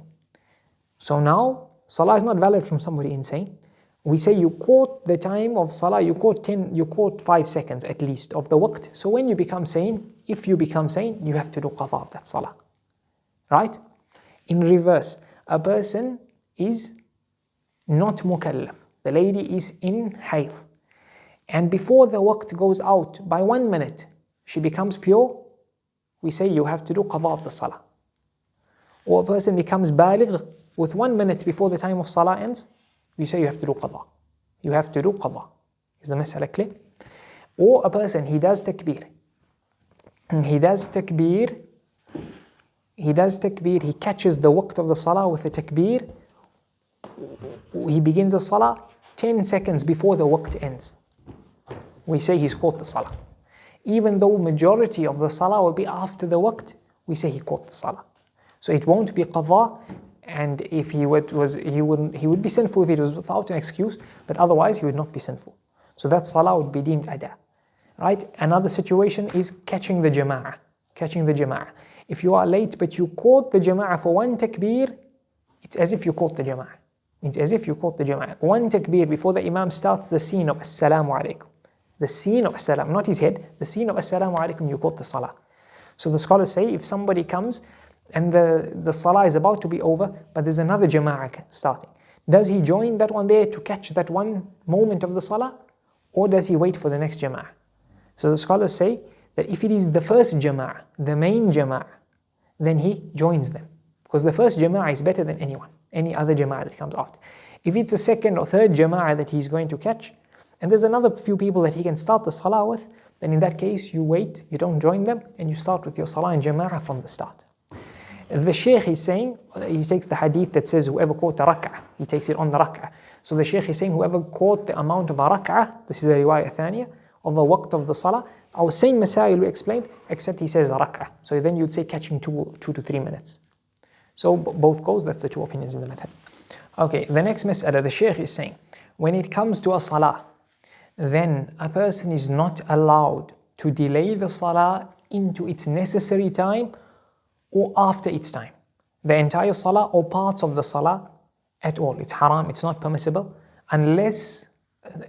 So now, salah is not valid from somebody insane. We say you caught the time of salah, you caught 5 seconds at least of the waqt. So when you become sane, if you become sane, you have to do qadha of that salah. Right? In reverse, a person is not mukallaf. The lady is in hayd. And before the waqt goes out by 1 minute, she becomes pure. We say you have to do qadha of the salah. Or a person becomes baligh with 1 minute before the time of salah ends, we say you have to do qadha. You have to do qadha. Is the mas'ala clear? Or a person, he does takbir. He catches the waqt of the salah with the takbir. He begins the salah 10 seconds before the waqt ends. We say he's caught the salah. Even though majority of the salah will be after the waqt, we say he caught the salah. So it won't be qadha, and if he would be sinful if it was without an excuse, but otherwise he would not be sinful. So that salah would be deemed ada. Right? Another situation is catching the jama'ah. If you are late but you caught the jama'ah for 1 takbir, it's as if you caught the jama'ah. One takbir before the imam starts the scene of assalamu alaikum. The scene of assalam, not his head, the scene of assalamu alaikum, you caught the salah. So the scholars say if somebody comes and the salah is about to be over, but there's another jama'ah starting, does he join that one there to catch that one moment of the salah, or does he wait for the next jama'ah? So the scholars say that if it is the first jama'ah, the main jama'ah, then he joins them, because the first jama'ah is better than any other jama'ah that comes after. If it's a second or third jama'ah that he's going to catch, and there's another few people that he can start the salah with, then in that case you wait, you don't join them, and you start with your salah in jama'ah from the start. The Shaykh is saying, he takes the hadith that says whoever caught a rak'ah, he takes it on the rak'ah. So the Shaykh is saying whoever caught the amount of a rak'ah, this is the riwayah thaniya, of the waqt of the salah, our same masail we explained, except he says a rak'ah. So then you'd say catching 2 to 3 minutes. So both goes, that's the 2 opinions in the madhab. Okay, the next mas'ala, the Shaykh is saying, when it comes to a salah, then a person is not allowed to delay the salah into its necessary time or after its time. The entire salah or parts of the salah at all. It's haram, it's not permissible, unless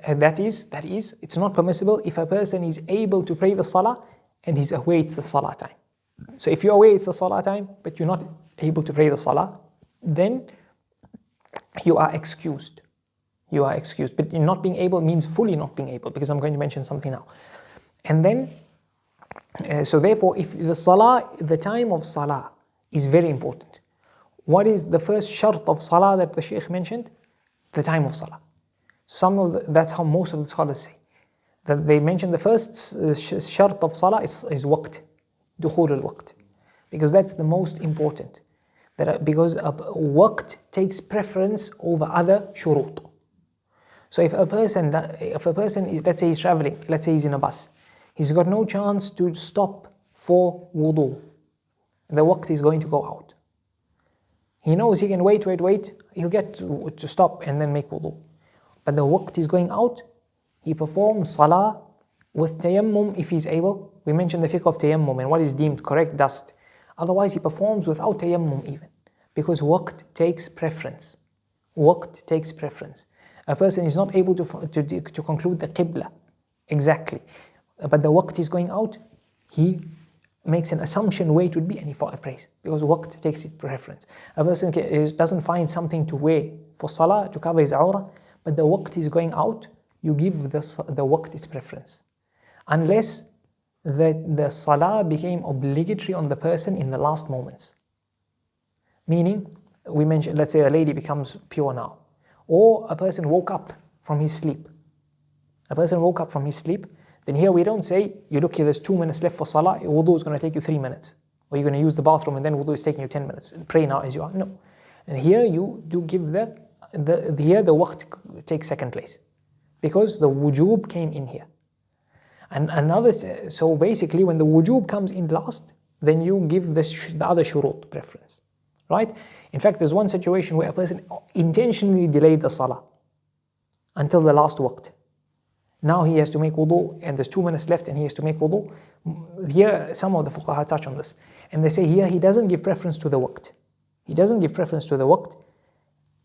that is, it's not permissible if a person is able to pray the salah and he awaits the salah time. So if you await the salah time, but you're not able to pray the salah, then you are excused. But not being able means fully not being able, because I'm going to mention something now. And then, so therefore, if the time of salah is very important. What is the first shart of salah that the Shaykh mentioned? The time of salah. That's how most of the scholars say. That they mention the first shart of salah is waqt, dukhul al-waqt. Because that's the most important. Because waqt takes preference over other shurut. So if a person, let's say he's traveling, let's say he's in a bus, he's got no chance to stop for wudu. The waqt is going to go out. He knows he can wait, he'll get to stop and then make wudu. But the waqt is going out, he performs salah with tayammum if he's able. We mentioned the fiqh of tayammum and what is deemed correct dust. Otherwise he performs without tayammum even, because waqt takes preference. waqt takes preference. A person is not able to conclude the qibla exactly, but the waqt is going out, he makes an assumption where it would be and he prays, because waqt takes its preference. A person doesn't find something to wear for salah to cover his awrah, but the waqt is going out, you give the waqt its preference. Unless the salah became obligatory on the person in the last moments. Meaning, we mentioned, let's say a lady becomes pure now, or a person woke up from his sleep. A person woke up from his sleep, then here we don't say, you look here, there's 2 minutes left for salah, wudu is going to take you 3 minutes. Or you're going to use the bathroom and then wudu is taking you 10 minutes. Pray now as you are. No. And here you do give here the waqt takes second place. Because the wujub came in here. And so basically when the wujub comes in last, then you give the other shurut preference. Right? In fact, there's one situation where a person intentionally delayed the salah until the last waqt. Now he has to make wudu and there's 2 minutes left and he has to make wudu. Here, some of the fuqaha touch on this. And they say here he doesn't give preference to the waqt. He doesn't give preference to the waqt.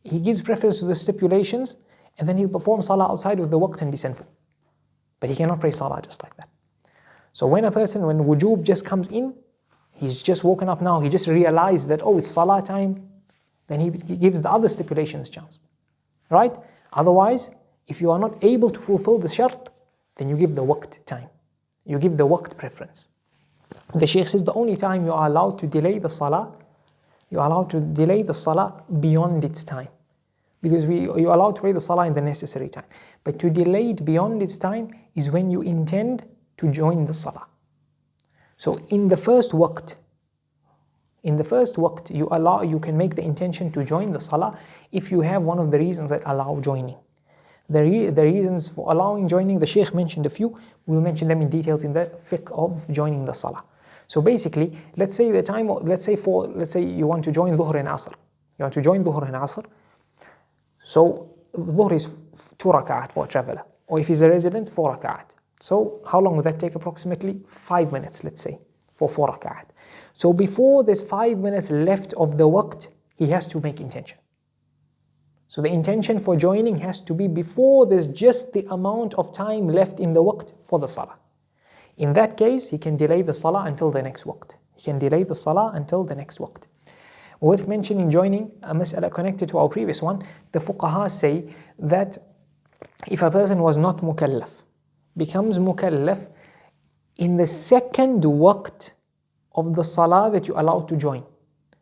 He gives preference to the stipulations and then he'll perform salah outside of the waqt and be sinful. But he cannot pray salah just like that. So when wujub just comes in, he's just woken up now, he just realized that, oh, it's salah time, then he gives the other stipulations chance. Right? Otherwise, if you are not able to fulfill the shart, then you give the waqt time. You give the waqt preference. The Shaykh says the only time you are allowed to delay the salah, you are allowed to delay the salah beyond its time. Because you're allowed to pray the salah in the necessary time. But to delay it beyond its time is when you intend to join the salah. So in the first waqt, you can make the intention to join the salah if you have one of the reasons that allow joining. The reasons for allowing joining, the Shaykh mentioned a few. We'll mention them in details in the fiqh of joining the salah. So basically, let's say you want to join Dhuhr and Asr. You want to join Dhuhr and Asr. So Dhuhr is 2 rak'at for a traveler, or if he's a resident, 4 rak'at. So how long would that take approximately? 5 minutes, let's say, for 4 rak'at. So before there's 5 minutes left of the waqt, he has to make intention. So the intention for joining has to be before there's just the amount of time left in the waqt for the salah. In that case, he can delay the salah until the next waqt. Worth mentioning joining, a mas'ala connected to our previous one, the fuqaha say that if a person was not mukallaf, becomes mukallaf in the second waqt of the salah that you're allowed to join.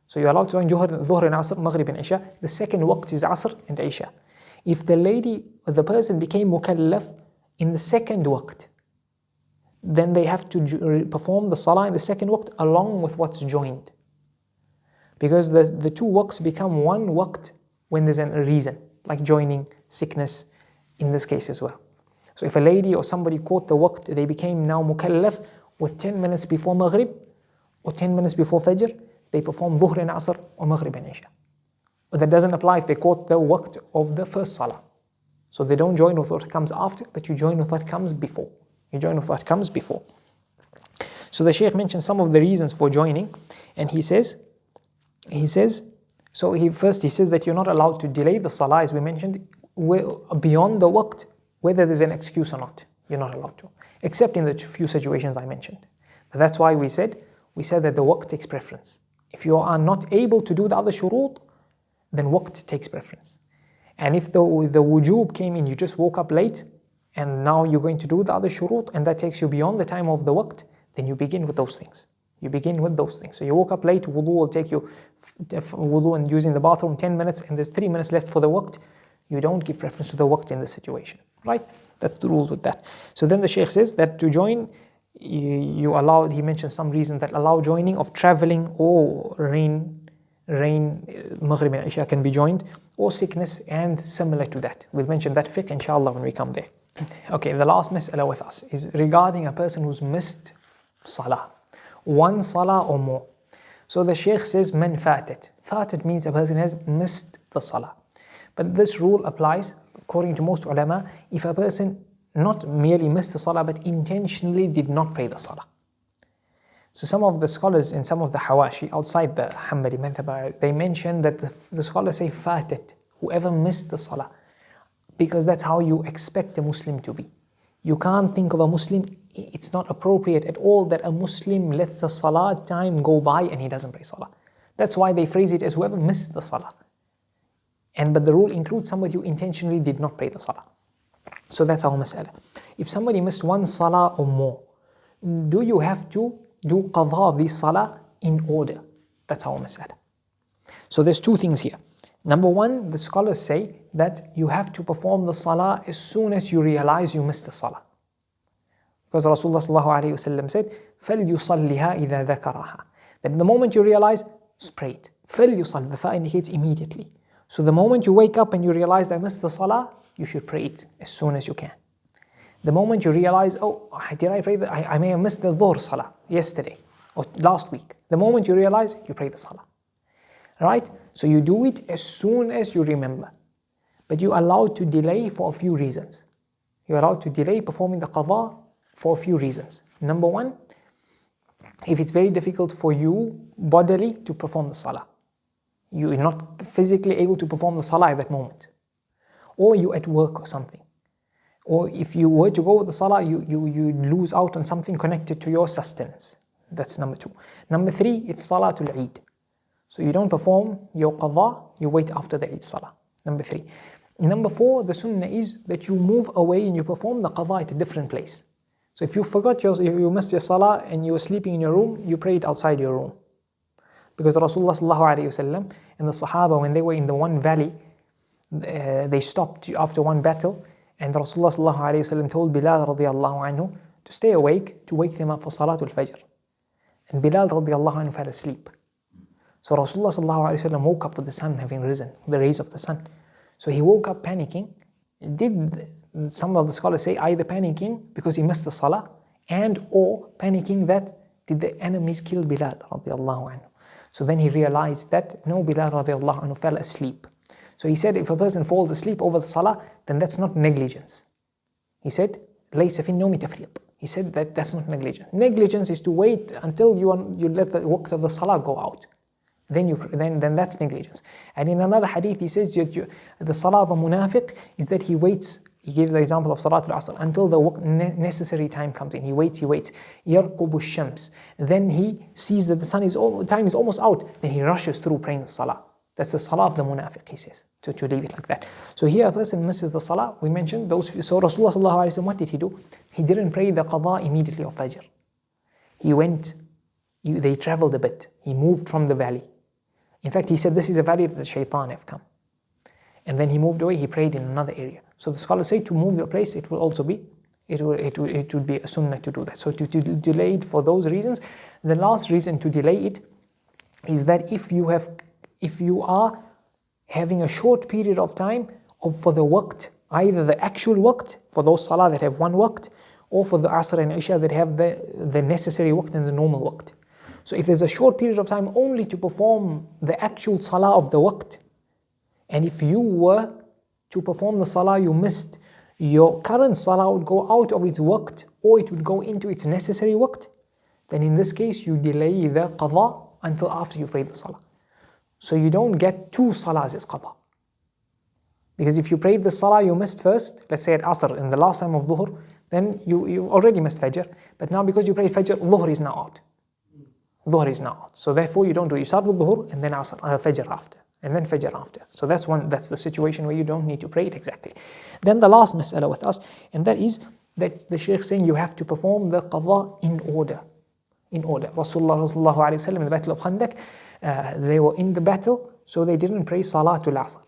So you're allowed to join Dhuhr and Asr, Maghrib and Isha. The second waqt is Asr and Isha. If the person became mukallaf in the second waqt, then they have to perform the salah in the second waqt along with what's joined. Because the two waqts become one waqt when there's a reason, like joining, sickness, in this case as well. So if a lady or somebody caught the waqt, they became now mukallaf with 10 minutes before Maghrib or 10 minutes before Fajr, they perform Dhuhr and Asr or Maghrib and Isha. But that doesn't apply if they caught the waqt of the first salah. So they don't join with what comes after, but you join with what comes before. So the Shaykh mentions some of the reasons for joining, and he says that you're not allowed to delay the salah, as we mentioned, beyond the waqt, whether there's an excuse or not. You're not allowed to, except in the few situations I mentioned. But that's why we said that the waqt takes preference. If you are not able to do the other shurut, then waqt takes preference. And if the wujub came in, you just woke up late, and now you're going to do the other shurut, and that takes you beyond the time of the waqt, then you begin with those things. So you woke up late, wudu will take you, wudu and using the bathroom 10 minutes, and there's 3 minutes left for the waqt. You don't give preference to the waqt in this situation, right? That's the rule with that. So then the Shaykh says that to join, he mentions some reasons that allow joining of traveling or rain, Maghrib and Isha can be joined, or sickness and similar to that. We'll mention that fiqh inshallah when we come there. Okay, the last mas'ala with us is regarding a person who's missed salah, one salah or more. So the Shaykh says man fatat. Fatat means a person has missed the salah. But this rule applies, according to most ulama, if a person not merely missed the salah but intentionally did not pray the salah. So some of the scholars in some of the hawashi outside the Hanbali madhab, they mention that the scholars say fatat whoever missed the salah. Because that's how you expect a Muslim to be. You can't think of a Muslim, it's not appropriate at all that a Muslim lets the salah time go by and he doesn't pray salah. That's why they phrase it as whoever missed the salah. But the rule includes somebody who intentionally did not pray the salah. So that's our mas'ala. If somebody missed one salah or more, do you have to do qadha of the salah in order? That's our mas'ala. So there's two things here. Number one, the scholars say that you have to perform the salah as soon as you realize you missed the salah. Because Rasulullah ﷺ said, فَلْيُصَلِّهَا إِذَا ذَكَرَهَا. That the moment you realize, pray it. فَلْيُصَلِّ, the fa indicates immediately. So the moment you wake up and you realize I missed the salah, you should pray it as soon as you can. The moment you realize, oh, did I pray I may have missed the dhuhr salah yesterday or last week. The moment you realize, you pray the salah. Right? So you do it as soon as you remember. But you're allowed to delay for a few reasons. You're allowed to delay performing the qadha for a few reasons. Number one, if it's very difficult for you bodily to perform the salah. You're not physically able to perform the salah at that moment. Or you're at work or something. Or if you were to go with the salah, you lose out on something connected to your sustenance. That's number two. Number three, it's Salatul Eid. So you don't perform your qadha, you wait after the Eid salah. Number three. Number four, the sunnah is that you move away and you perform the qadha at a different place. So if you forgot you missed your salah and you were sleeping in your room, you pray it outside your room. Because Rasulullah ﷺ and the Sahaba, when they were in the one valley, they stopped after one battle, and Rasulullah ﷺ told Bilal radiallahu anhu to stay awake, to wake them up for Salatul Fajr. And Bilal radiallahu anhu fell asleep. So Rasulullah ﷺ woke up with the sun having risen, the rays of the sun. So he woke up panicking. Some of the scholars say either panicking because he missed the salah, and or panicking that did the enemies kill Bilal radiallahu anhu. So then he realized that no, Bilal radiallahu anhu fell asleep. So he said if a person falls asleep over the salah, then that's not negligence. He said, لَيْسَ فِي النَّوْمِ تَفْرِيطٌ. He said that that's not negligence. Negligence is to wait until you let the waqt of the salah go out. Then that's negligence. And in another hadith he says the salah of a munafiq is that he waits. He gives the example of Salatul Asr until the necessary time comes in. He waits. يَرْقُبُ الشَّمْسِ. Then he sees that the time is almost out. Then he rushes through praying the salah. That's the salah of the munafiq, he says. So to leave it like that. So here a person misses the salah. We mentioned those. So Rasulullah ﷺ, what did he do? He didn't pray the qadha immediately of Fajr. He went. They traveled a bit. He moved from the valley. In fact, he said this is a valley that the shaitan have come. And then he moved away, he prayed in another area. So the scholars say to move your place, it will also be, it would be a sunnah to do that. So to delay it for those reasons. The last reason to delay it is that if you are having a short period of time for the waqt, either the actual waqt, for those salah that have one waqt, or for the asr and isha that have the necessary waqt and the normal waqt. So if there's a short period of time only to perform the actual salah of the waqt, and if you were to perform the salah you missed, your current salah would go out of its waqt or it would go into its necessary waqt, then in this case you delay the qadha until after you pray the salah. So you don't get two salahs as qadha. Because if you prayed the salah you missed first, let's say at asr, in the last time of dhuhr, then you already missed fajr, but now because you prayed fajr, dhuhr is now out. Dhuhr is now out. So therefore you don't do it. You start with dhuhr and then asr, fajr after. And then fajr after. So that's the situation where you don't need to pray it exactly. Then the last mas'ala with us, and that is that the Shaykh saying you have to perform the qadha in order. In order. Rasulullah sallallahu alayhi wa sallam in the battle of Khandaq, they were in the battle, so they didn't pray Salatul Asr.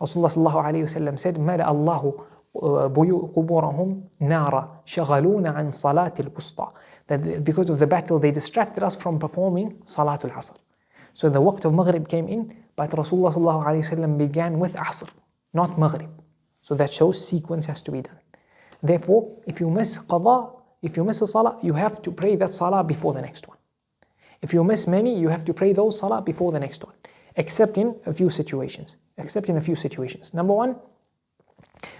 Rasulullah sallallahu alayhi wa sallam said, مَلَأَ اللَّهُ قُبُورَهُمْ نَارًا شَغَلُونَ عَنْ صَلَاةِ الْوُسْطَى. That because of the battle they distracted us from performing Salatul Asr. So the waqt of Maghrib came in, but Rasulullah sallallahu alayhi wa sallam began with Asr, not Maghrib. So that shows sequence has to be done. Therefore, if you miss qadha, if you miss a salah, you have to pray that salah before the next one. If you miss many, you have to pray those salah before the next one. Except in a few situations. Number one,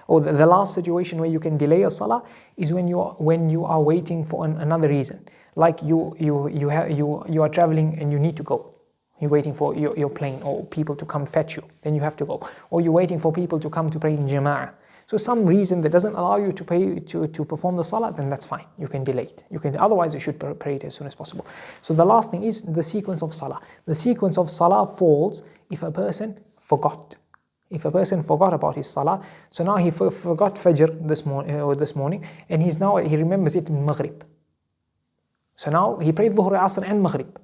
or the last situation where you can delay a salah is when you are waiting for another reason. Like you are traveling and you need to go. You're waiting for your plane or people to come fetch you, then you have to go. Or you're waiting for people to come to pray in jama'ah. So some reason that doesn't allow you to perform the salah, then that's fine. You can delay it. Otherwise you should pray it as soon as possible. So the last thing is the sequence of salah. The sequence of salah falls if a person forgot. If a person forgot about his salah, so now he forgot Fajr this morning, and he remembers it in Maghrib. So now he prayed Dhuhr, Asr and Maghrib.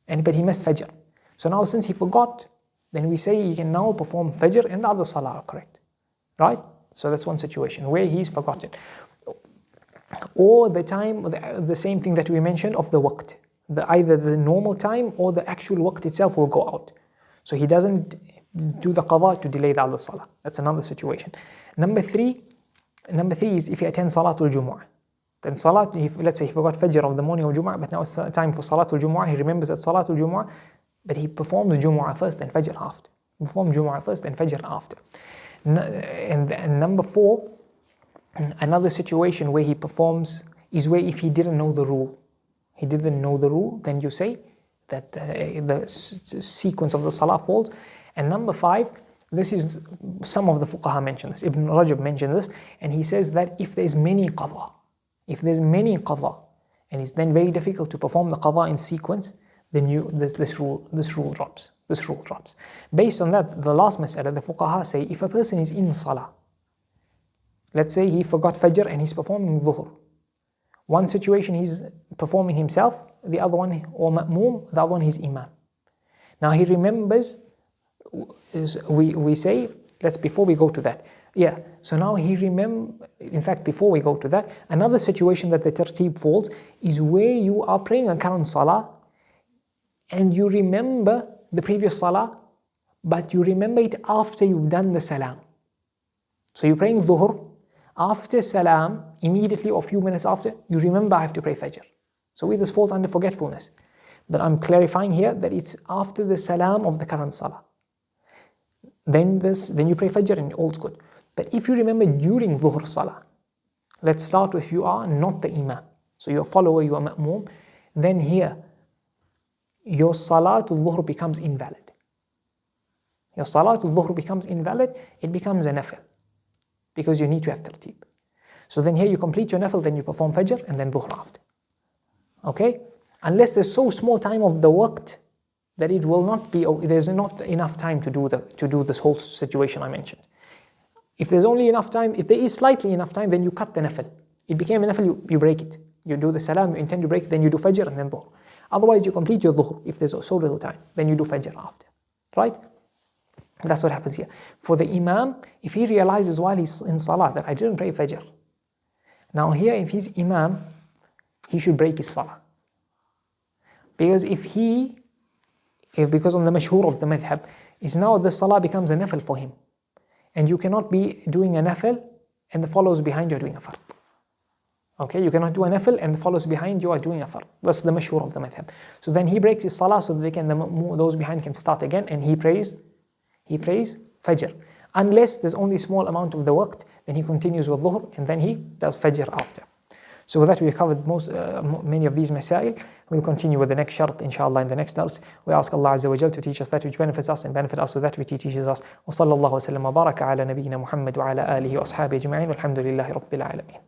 But he missed Fajr. So now since he forgot, then we say he can now perform Fajr and the other Salah are correct. Right? So that's one situation where he's forgotten. Or the time, the same thing that we mentioned of the waqt. Either the normal time or the actual waqt itself will go out. So he doesn't do the qadha to delay the other Salah. That's another situation. Number three is if he attends Salatul Jumu'ah. Then Salah, let's say he forgot Fajr of the morning of Jumu'ah, but now it's time for Salatul Jumu'ah. He remembers that Salatul Jumu'ah, but he performs Jumu'ah first and Fajr after. Perform Jumu'ah first and Fajr after. And number four, another situation where he performs is where if he didn't know the rule. He didn't know the rule, then you say that the sequence of the Salah falls. And number five, this is some of the fuqaha mention this. Ibn Rajab mentioned this, and he says that if there's many qadha, and it's then very difficult to perform the qadha in sequence, then this rule drops. Based on that, the last mas'ala, the fuqaha say if a person is in salah, let's say he forgot Fajr and he's performing Dhuhr. One situation he's performing himself, the other one, or ma'moom, the other one he's imam. Now he remembers, we say, before we go to that. Yeah, so now in fact, before we go to that, another situation that the tartib falls is where you are praying a current salah and you remember the previous salah, but you remember it after you've done the salam. So you're praying dhuhr, after salam, immediately or a few minutes after, you remember I have to pray fajr. So this falls under forgetfulness. But I'm clarifying here that it's after the salam of the current salah. Then you pray fajr and all's good. But if you remember during dhuhr salah, let's start with you are not the imam, so you're a follower, you are ma'moom, then here your salatul dhuhr becomes invalid. Your salatul dhuhr becomes invalid, it becomes a nafil, because you need to have tartib. So then here you complete your nafil, then you perform fajr and then dhuhr after. Okay? Unless there's so small time of the waqt that it will not be, there's not enough time to do this whole situation I mentioned. If there's only enough time, if there is slightly enough time, then you cut the nafil. It became a nafil, you break it. You do the salam, you intend to break it, then you do fajr and then dhuhr. Otherwise you complete your dhuhr. If there's so little time, then you do fajr after. Right? That's what happens here. For the imam, if he realizes while he's in salah that I didn't pray fajr, now here if he's imam, he should break his salah. Because because on the mashhur of the madhab, is now the salah becomes a nafil for him. And you cannot be doing a nafil and the followers behind you are doing a fard. Okay, you cannot do a nafil and the followers behind you are doing a fard. That's the mashhur of the madhab. So then he breaks his salah so that those behind can start again, and he prays fajr. Unless there's only a small amount of the waqt, then he continues with dhuhr and then he does fajr after. So with that we covered many of these masail. We'll continue with the next shart inshallah in the next dars. We ask Allah Azza wa Jal to teach us that which benefits us and benefit us with that which He teaches us. Wa sallallahu wa sallam wa baraka ala nabiyyina Muhammad wa ala alihi wa ashabihi ajma'in. Walhamdulillahi rabbil alameen.